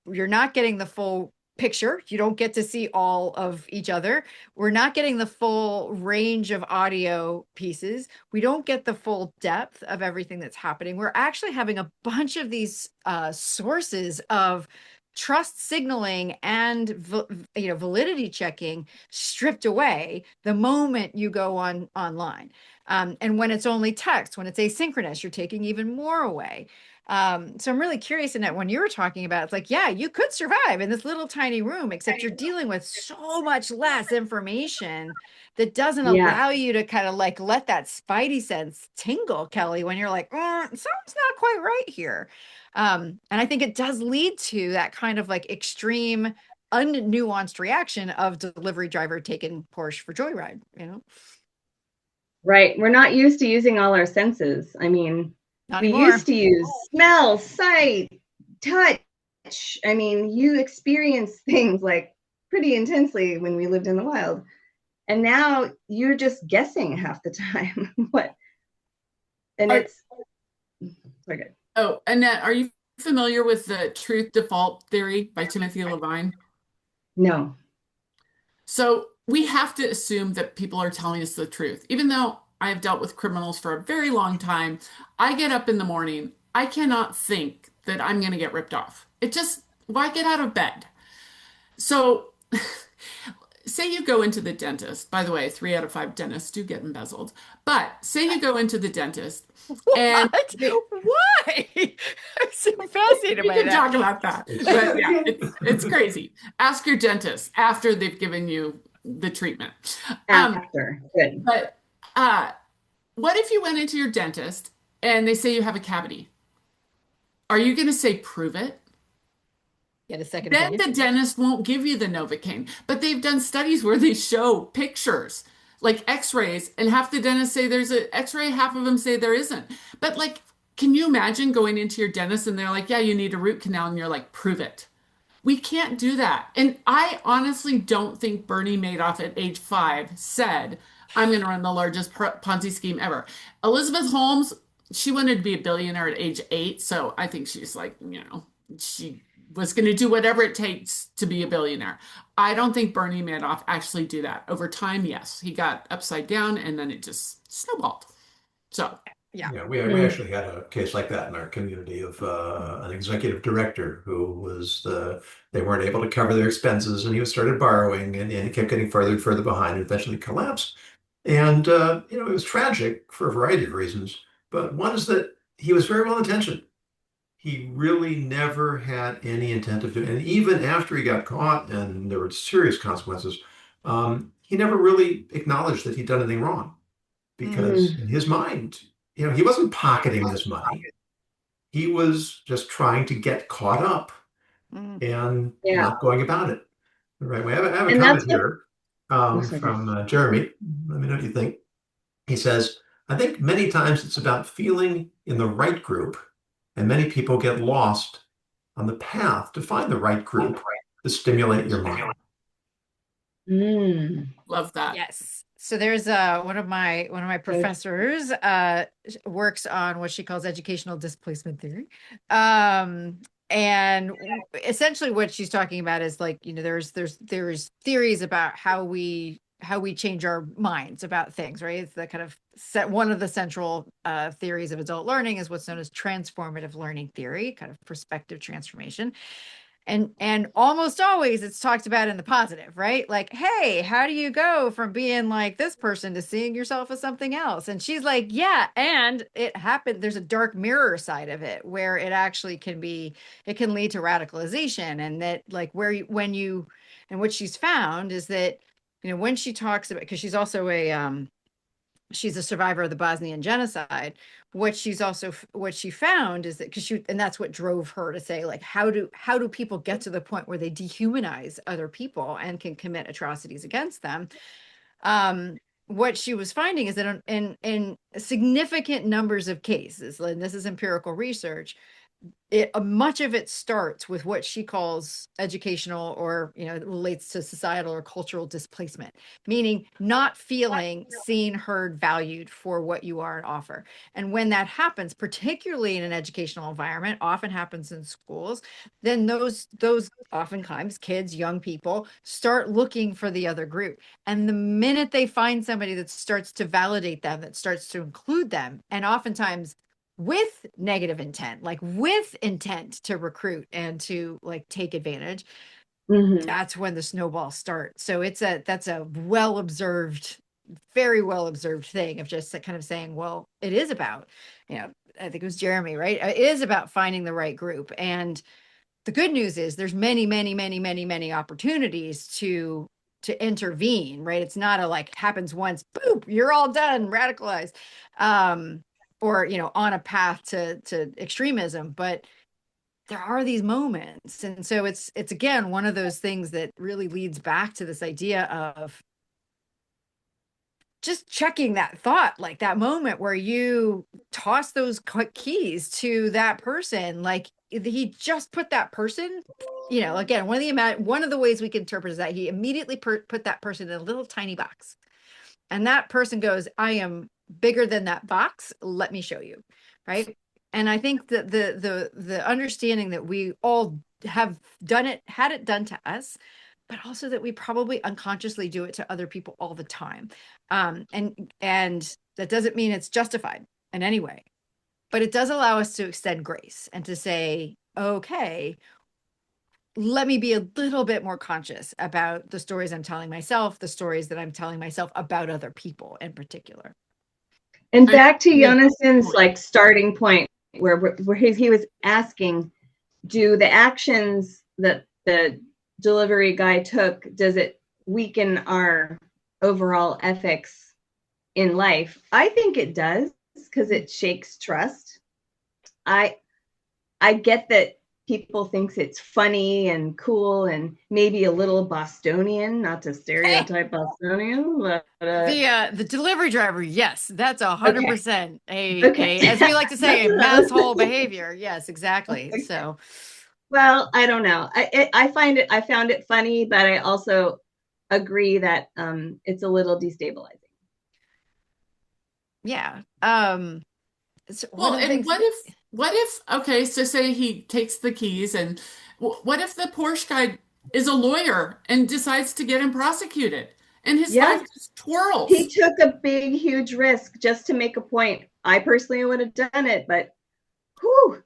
S4: you're not getting the full picture. You don't get to see all of each other. We're not getting the full range of audio pieces. We don't get the full depth of everything that's happening. We're actually having a bunch of these sources of trust signaling and validity checking stripped away the moment you go online. And when it's only text, when it's asynchronous, you're taking even more away. So I'm really curious, Annette, when you were talking about, it's like, yeah, you could survive in this little tiny room, except you're dealing with so much less information that doesn't
S3: Yeah.
S4: allow you to kind of like let that spidey sense tingle, Kelly, when you're like, something's not quite right here. And I think it does lead to that kind of like extreme, unnuanced reaction of delivery driver taking Porsche for joyride, you know?
S3: Right. We're not used to using all our senses. I mean,
S4: Not
S3: we
S4: anymore.
S3: used to use smell, sight, touch. I mean, you experience things like pretty intensely when we lived in the wild. And now you're just guessing half the time what. And it's so good.
S2: Oh, Annette, are you familiar with the truth default theory by Timothy Levine?
S3: No.
S2: So we have to assume that people are telling us the truth. Even though I have dealt with criminals for a very long time, I get up in the morning, I cannot think that I'm going to get ripped off. It just, why get out of bed? So say you go into the dentist. By the way, 3 out of 5 dentists do get embezzled. But say you go into the dentist and
S4: Why? I'm so fascinated
S2: we
S4: by
S2: can
S4: that.
S2: talk about that. But yeah, it's crazy. Ask your dentist after they've given you the treatment.
S3: After. Good.
S2: But what if you went into your dentist and they say you have a cavity? Are you going to say prove it?
S4: Get a second
S2: Then
S4: opinion.
S2: the dentist won't give you the Novocaine. But they've done studies where they show pictures, like x-rays, and half the dentists say there's an x-ray, half of them say there isn't. But like, can you imagine going into your dentist and they're like, yeah, you need a root canal, and you're like, prove it. We can't do that. And I honestly don't think Bernie Madoff at age 5 said, I'm going to run the largest Ponzi scheme ever. Elizabeth Holmes, she wanted to be a billionaire at age 8. So I think she's like, she was going to do whatever it takes to be a billionaire. I don't think Bernie Madoff actually do that. Over time, yes, he got upside down and then it just snowballed. So
S1: Yeah, we actually had a case like that in our community of an executive director who was they weren't able to cover their expenses and he started borrowing and he kept getting further and further behind and eventually collapsed. And it was tragic for a variety of reasons, but one is that he was very well intentioned. He really never had any intent of doing, and even after he got caught and there were serious consequences, he never really acknowledged that he'd done anything wrong because in his mind, he wasn't pocketing this money. He was just trying to get caught up and not going about it the right way. I have a
S3: And
S1: comment
S3: that's
S1: here from Jeremy. Let me know what you think. He says, I think many times it's about feeling in the right group, and many people get lost on the path to find the right group to stimulate your mind.
S2: love that.
S4: Yes. So there's one of my professors works on what she calls educational displacement theory. And essentially what she's talking about is like, there's theories about how we change our minds about things, right? It's the kind of one of the central theories of adult learning is what's known as transformative learning theory, kind of perspective transformation. And almost always it's talked about in the positive, right? Like, hey, how do you go from being like this person to seeing yourself as something else? And she's like, yeah, and it happened. There's a dark mirror side of it where it actually it can lead to radicalization. And that like and what she's found is that, when she talks about, because she's also she's a survivor of the Bosnian genocide. What she found is that and that's what drove her to say, like, how do people get to the point where they dehumanize other people and can commit atrocities against them? What she was finding is that in significant numbers of cases, and this is empirical research, much of it starts with what she calls educational, or it relates to societal or cultural displacement, meaning not feeling seen, heard, valued for what you are and offer. And when that happens, particularly in an educational environment, often happens in schools, then those oftentimes kids, young people, start looking for the other group. And the minute they find somebody that starts to validate them, that starts to include them, and oftentimes with negative intent, like with intent to recruit and to like take advantage, that's when the snowballs start. So that's a well observed, very well observed thing of just kind of saying, well, it is about, I think it was Jeremy, right? It is about finding the right group. And the good news is there's many, many, many, many, many opportunities to intervene, right? It's not a like happens once, boop, you're all done, radicalized. Or on a path to extremism, but there are these moments. And so it's again one of those things that really leads back to this idea of just checking that thought, like that moment where you toss those keys to that person, like he just put that person, again, one of the ways we can interpret is that he immediately put that person in a little tiny box, and that person goes, I am bigger than that box, let me show you, right? And I think that the understanding that we all have had it done to us, but also that we probably unconsciously do it to other people all the time, and that doesn't mean it's justified in any way, but it does allow us to extend grace and to say, okay, let me be a little bit more conscious about the stories I'm telling myself, the stories that I'm telling myself about other people in particular.
S3: And back to Yonason's like starting point where he was asking, do the actions that the delivery guy took, does it weaken our overall ethics in life? I think it does, because it shakes trust. I get that people thinks it's funny and cool and maybe a little Bostonian, not to stereotype Bostonian, but
S4: the delivery driver, yes, that's 100% a as we like to say, a mass hole behavior. Yes, exactly. Okay. So,
S3: well, I don't know. I found it funny, but I also agree that it's a little destabilizing.
S4: Yeah.
S2: Well, and what if, okay, so say he takes the keys, and what if the Porsche guy is a lawyer and decides to get him prosecuted and his life just twirls?
S3: He took a big, huge risk just to make a point. I personally would have done it, but whew.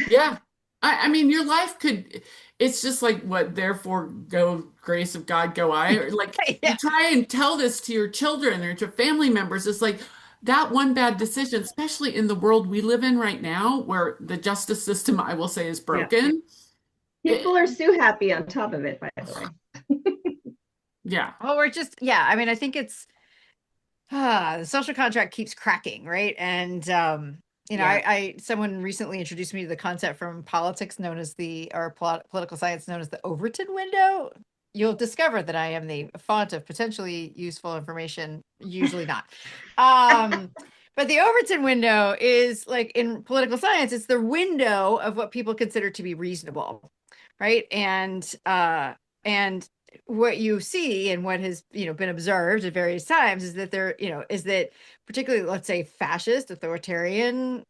S2: Yeah. I mean, your life could, it's just like, what, therefore go grace of God, go I, or like you try and tell this to your children or to family members. It's like that one bad decision, especially in the world we live in right now, where the justice system, I will say, is broken.
S3: Yeah. People are so happy on top of it, by the way.
S2: Yeah.
S4: Oh, we're just, I mean, I think it's, the social contract keeps cracking, right? And, I someone recently introduced me to the concept from politics known as political science known as the Overton window. You'll discover that I am the font of potentially useful information, usually not. But the Overton window is like in political science, it's the window of what people consider to be reasonable, right? And what you see and what has been observed at various times is that is that particularly, let's say, fascist authoritarian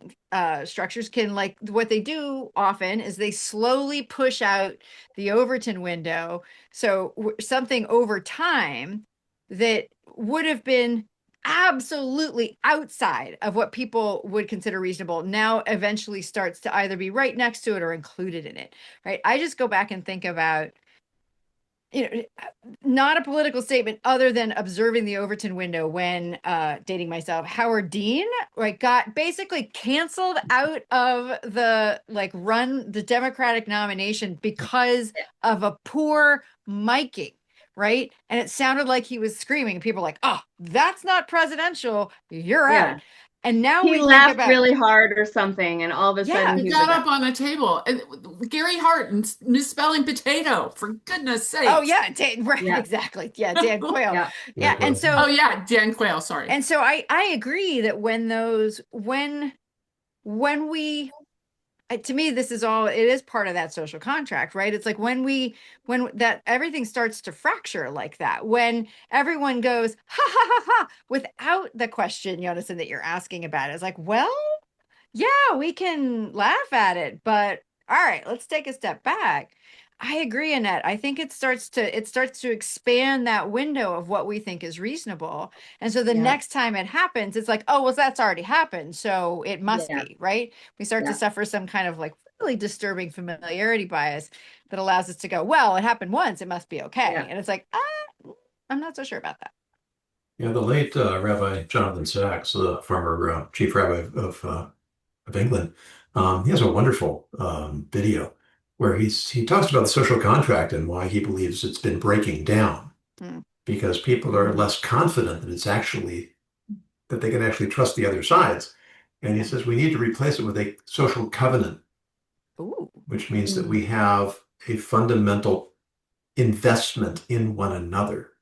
S4: structures can, like, what they do often is they slowly push out the Overton window. So something over time that would have been absolutely outside of what people would consider reasonable now eventually starts to either be right next to it or included in it, right? I just go back and think about, not a political statement other than observing the Overton window when dating myself, Howard Dean, right, got basically canceled out of the Democratic nomination because of a poor miking, right? And it sounded like he was screaming. People were like, oh, that's not presidential. You're out. And now
S3: he laughed really hard or something, and all of a sudden
S2: he got up on the table. And Gary Hart and misspelling potato, for goodness sake.
S4: Oh yeah, exactly. Yeah, Dan Quayle. Yeah, and so
S2: Dan Quayle. Sorry.
S4: And so I agree that when to me, this is all, it is part of that social contract, right? It's like when that everything starts to fracture like that, when everyone goes, ha ha ha ha, without the question, Yonason, that you're asking about, it's like, well, yeah, we can laugh at it, but all right, let's take a step back. I agree, Annette. I think it starts to expand that window of what we think is reasonable. And so the
S3: Yeah.
S4: next time it happens, it's like, oh, well, that's already happened. So it must
S3: Yeah.
S4: be, right? We start to
S3: Yeah.
S4: suffer some kind of like really disturbing familiarity bias that allows us to go, well, it happened once, it must be okay.
S3: Yeah.
S4: And it's like, I'm not so sure about that.
S1: Yeah, the late Rabbi Jonathan Sacks, the former chief rabbi of England, he has a wonderful video where he talks about the social contract and why he believes it's been breaking down
S4: Mm.
S1: because people are less confident that it's actually that they can actually trust the other sides. And he says we need to replace it with a social covenant,
S4: Ooh.
S1: which means that we have a fundamental investment in one another.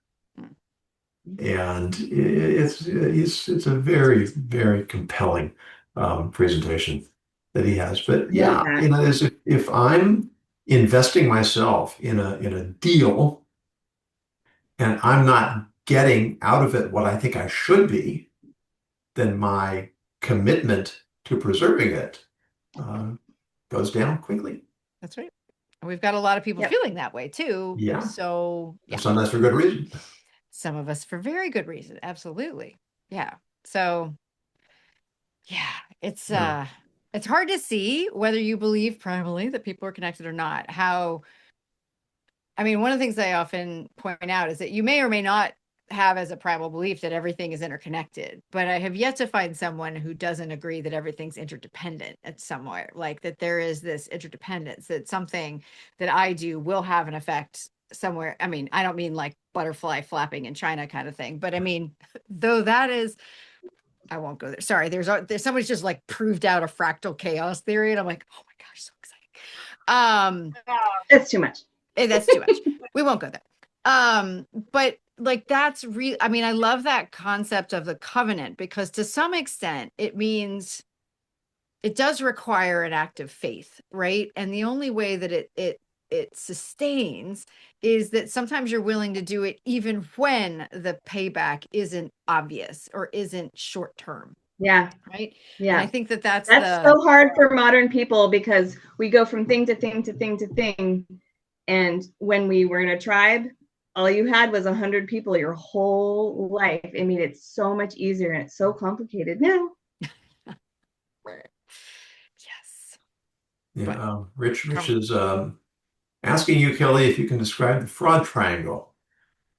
S1: And it's a very, very compelling presentation that he has. But yeah,
S3: that.
S1: you know, as if I'm investing myself in a deal and I'm not getting out of it what I think I should be, then my commitment to preserving it goes down quickly.
S4: That's right. And we've got a lot of people
S3: Yep.
S4: feeling that way too.
S1: Yeah.
S4: So yeah.
S1: And sometimes for good reason.
S4: Some of us for very good reason. Absolutely. Yeah. So yeah,
S1: Yeah.
S4: it's hard to see whether you believe primally that people are connected or not. I mean, one of the things I often point out is that you may or may not have as a primal belief that everything is interconnected, but I have yet to find someone who doesn't agree that everything's interdependent at somewhere, like that there is this interdependence, that something that I do will have an effect somewhere. I mean, I don't mean like butterfly flapping in China kind of thing, but I mean, though that is, I won't go there. Sorry, there's somebody's just like proved out a fractal chaos theory, and I'm like, oh my gosh, so exciting.
S3: It's too much.
S4: That's too much. We won't go there. But like that's real. I mean, I love that concept of the covenant because to some extent it means it does require an act of faith, right? And the only way that it sustains is that sometimes you're willing to do it even when the payback isn't obvious or isn't short term.
S3: Yeah.
S4: Right.
S3: Yeah.
S4: And I think that that's
S3: so hard for modern people because we go from thing to thing to thing to thing. And when we were in a tribe, all you had was 100 people your whole life. I mean, it's so much easier and it's so complicated now.
S4: Yes.
S1: Yeah. Rich is asking you, Kelly, if you can describe the fraud triangle.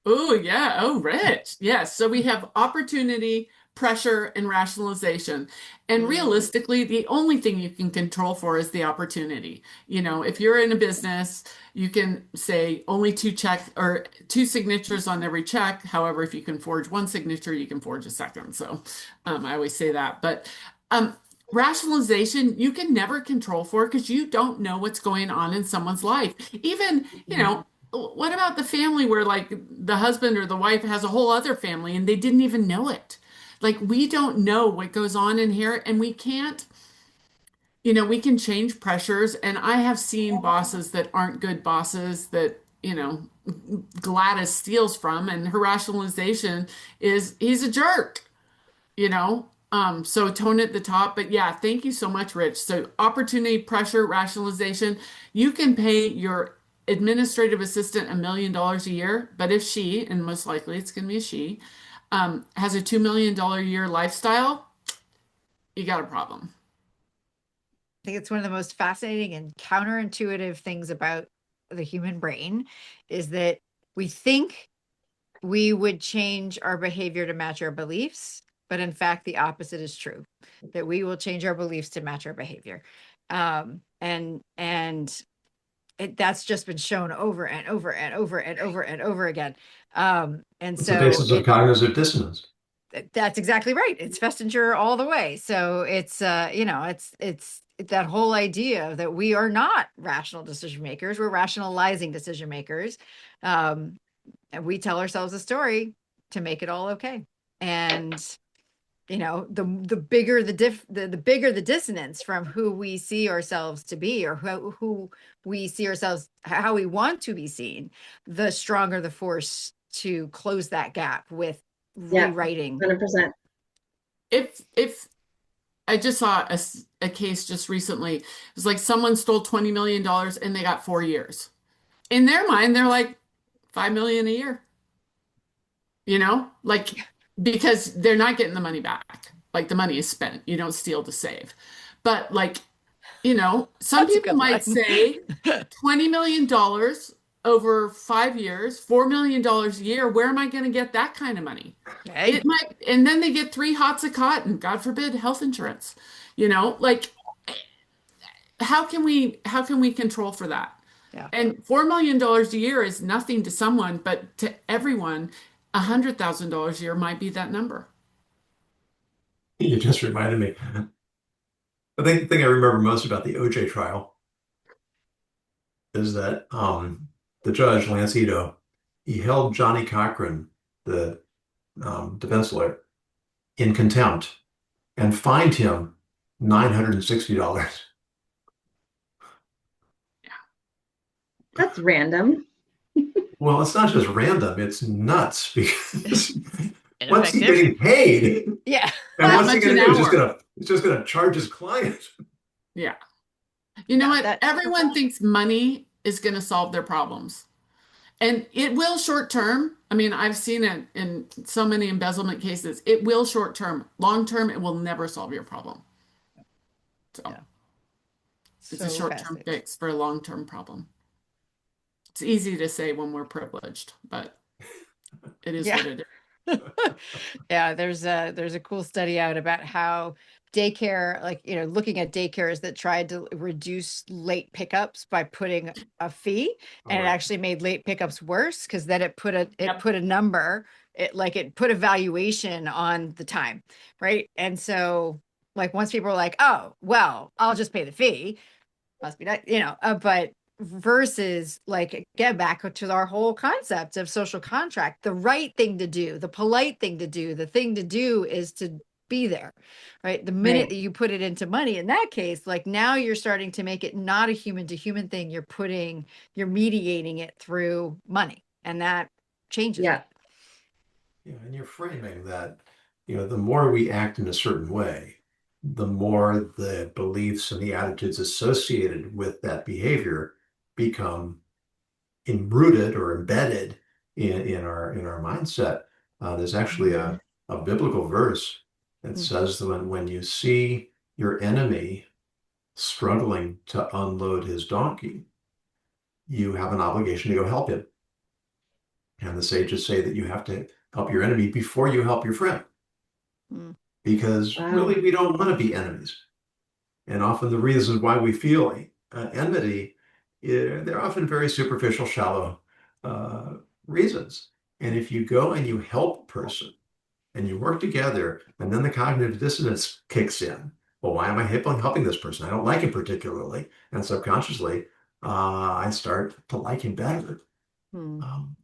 S2: Oh, yeah. Oh, Rich. Yes. So we have opportunity, pressure, and rationalization. And realistically, the only thing you can control for is the opportunity. You know, if you're in a business, you can say only two signatures on every check. However, if you can forge one signature, you can forge a second. So I always say that. But rationalization, you can never control for because you don't know what's going on in someone's life. Even, you know, what about the family where like the husband or the wife has a whole other family and they didn't even know it? Like we don't know what goes on in here and we can't, you know, we can change pressures. And I have seen bosses that aren't good bosses that, you know, Gladys steals from and her rationalization is he's a jerk, you know? So tone at the top, but yeah, thank you so much, Rich. So opportunity, pressure, rationalization, you can pay your administrative assistant $1 million a year, but if she, and most likely it's going to be a she, has a $2 million a year lifestyle, you got a problem.
S4: I think it's one of the most fascinating and counterintuitive things about the human brain is that we think we would change our behavior to match our beliefs, but in fact, the opposite is true, that we will change our beliefs to match our behavior. That's just been shown over and over and over and over and over again.
S1: It's the basis of cognitive dissonance.
S4: That's exactly right. It's Festinger all the way. So it's you know, it's that whole idea that we are not rational decision makers, we're rationalizing decision makers. And we tell ourselves a story to make it all okay. And the bigger the bigger the dissonance from who we see ourselves to be, or who we see ourselves, how we want to be seen, the stronger the force to close that gap with
S3: Yeah,
S4: rewriting.
S3: 100%.
S2: If I just saw a case just recently, it was like someone stole $20 million and they got 4 years. In their mind, they're like, 5 million a year, like, because they're not getting the money back. Like, the money is spent. You don't steal to save. But like, some
S4: That's a
S2: people
S4: good
S2: might
S4: line.
S2: say $20 million over 5 years, $4 million a year. Where am I going to get that kind of money?
S4: Hey,
S2: It might, and then they get 3 hots of cotton, God forbid, health insurance. Like, how can we control for that?
S4: yeah.
S2: And $4 million a year is nothing to someone, but to everyone, $100,000 a year might be that number.
S1: You just reminded me. The thing I remember most about the OJ trial is that the judge, Lance Ito, he held Johnny Cochran, the defense lawyer, in contempt and fined him $960.
S3: That's random.
S1: Well, it's not just random, it's nuts because what's he
S4: Ineffective.
S1: getting paid?
S4: Yeah.
S1: And
S2: How
S1: what's he
S2: much
S1: going to
S2: an
S1: do?
S2: hour?
S1: He's just gonna charge his client.
S2: Yeah. You know
S4: Yeah,
S2: what? Everyone thinks money is going to solve their problems. And it will short term. I mean, I've seen it in so many embezzlement cases. It will short term. Long term, it will never solve your problem. So
S4: Yeah.
S2: it's a
S4: So
S2: short term
S4: fascinating.
S2: fix for a long term problem. It's easy to say when we're privileged, but it is
S4: Yeah.
S2: what it is.
S4: Yeah, there's a cool study out about how daycare, like, looking at daycares that tried to reduce late pickups by putting a fee,
S1: All
S4: and it
S1: right.
S4: actually made late pickups worse because then it put a
S2: Yep.
S4: number, it put a valuation on the time, right? And so, like, once people were like, oh, well, I'll just pay the fee, must be that, but versus, like, get back to our whole concept of social contract, the right thing to do, the polite thing to do, the thing to do is to be there, right? The minute
S3: Right.
S4: that you put it into money, in that case, like, now you're starting to make it not a human to human thing. You're mediating it through money, and that changes
S3: Yeah.
S4: it.
S1: Yeah, and you're framing that, the more we act in a certain way, the more the beliefs and the attitudes associated with that behavior become enrooted or embedded in our mindset. There's actually
S3: Mhm.
S1: a biblical verse that
S4: Mm.
S1: says that when you see your enemy struggling to unload his donkey, you have an obligation to go help him. And the sages say that you have to help your enemy before you help your friend,
S4: Mm.
S1: because
S3: Wow.
S1: really we don't want to be enemies. And often the reasons why we feel enmity, they're often very superficial, shallow reasons. And if you go and you help a person and you work together, and then the cognitive dissonance kicks in. Well, why am I helping this person? I don't like him particularly. And subconsciously, I start to like him better.
S4: Mm.
S1: Um,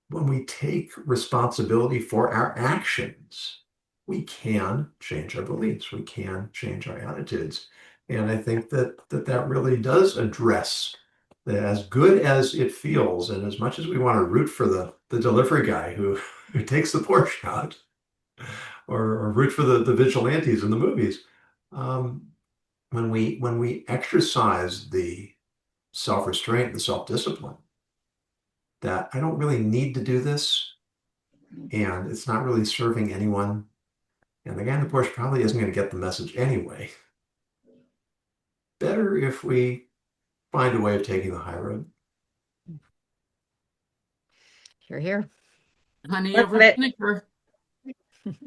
S1: when we take responsibility for our actions, we can change our beliefs, we can change our attitudes. And I think that really does address that, as good as it feels, and as much as we want to root for the delivery guy who takes the Porsche out, or root for the vigilantes in the movies. Um, when we exercise the self-restraint, the self-discipline, that I don't really need to do this, and it's not really serving anyone, and the guy in the Porsche probably isn't going to get the message anyway. Better if we find a way of taking the high road.
S4: Here, here.
S2: Honey
S3: Love
S2: over
S3: it.
S2: vinegar.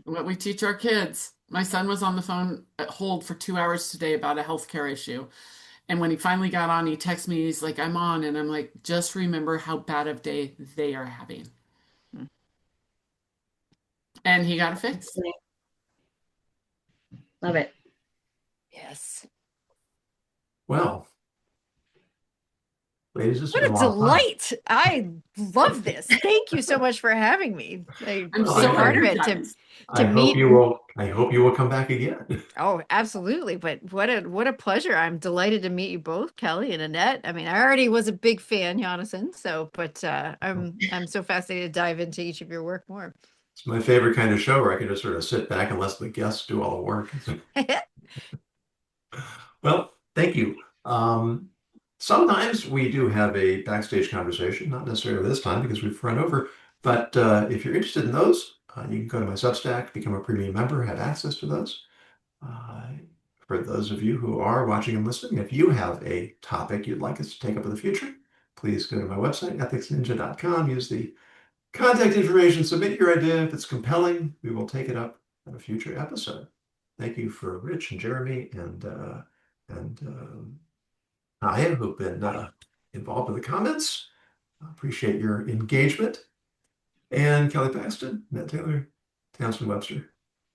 S2: What we teach our kids. My son was on the phone at hold for 2 hours today about a healthcare issue. And when he finally got on, he texted me. He's like, I'm on. And I'm like, just remember how bad of day they are having.
S4: Mm.
S2: And he got it fixed.
S3: Love it.
S4: Yes.
S1: Well, ladies, this has
S4: What
S1: been
S4: a
S1: a lot of fun.
S4: delight. I love this. Thank you so much for having me.
S2: I'm
S1: Well,
S4: Be
S2: so
S4: part of it,
S2: energized.
S1: I hope
S4: meet
S1: you will I hope you will come back again.
S4: Oh, absolutely. But what a pleasure. I'm delighted to meet you both, Kelly and Annette. I mean, I already was a big fan, Yonason, so but I'm so fascinated to dive into each of your work more.
S1: It's my favorite kind of show where I can just sort of sit back and let the guests do all the work. Well, thank you. Sometimes we do have a backstage conversation, not necessarily this time because we've run over, but if you're interested in those, you can go to my Substack, become a premium member, have access to those. Uh, for those of you who are watching and listening, if you have a topic you'd like us to take up in the future, please go to my website, ethicsninja.com, use the contact information, submit your idea. If it's compelling, we will take it up in a future episode. Thank you for Rich and Jeremy and Aya, who've been involved in the comments. I appreciate your engagement. And Kelly Paxton, Annette Taylor, Tamsen Webster.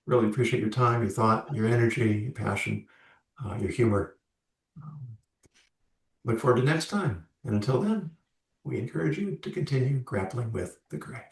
S1: Really appreciate your time, your thought, your energy, your passion, your humor. Look forward to next time. And until then, we encourage you to continue grappling with the gray.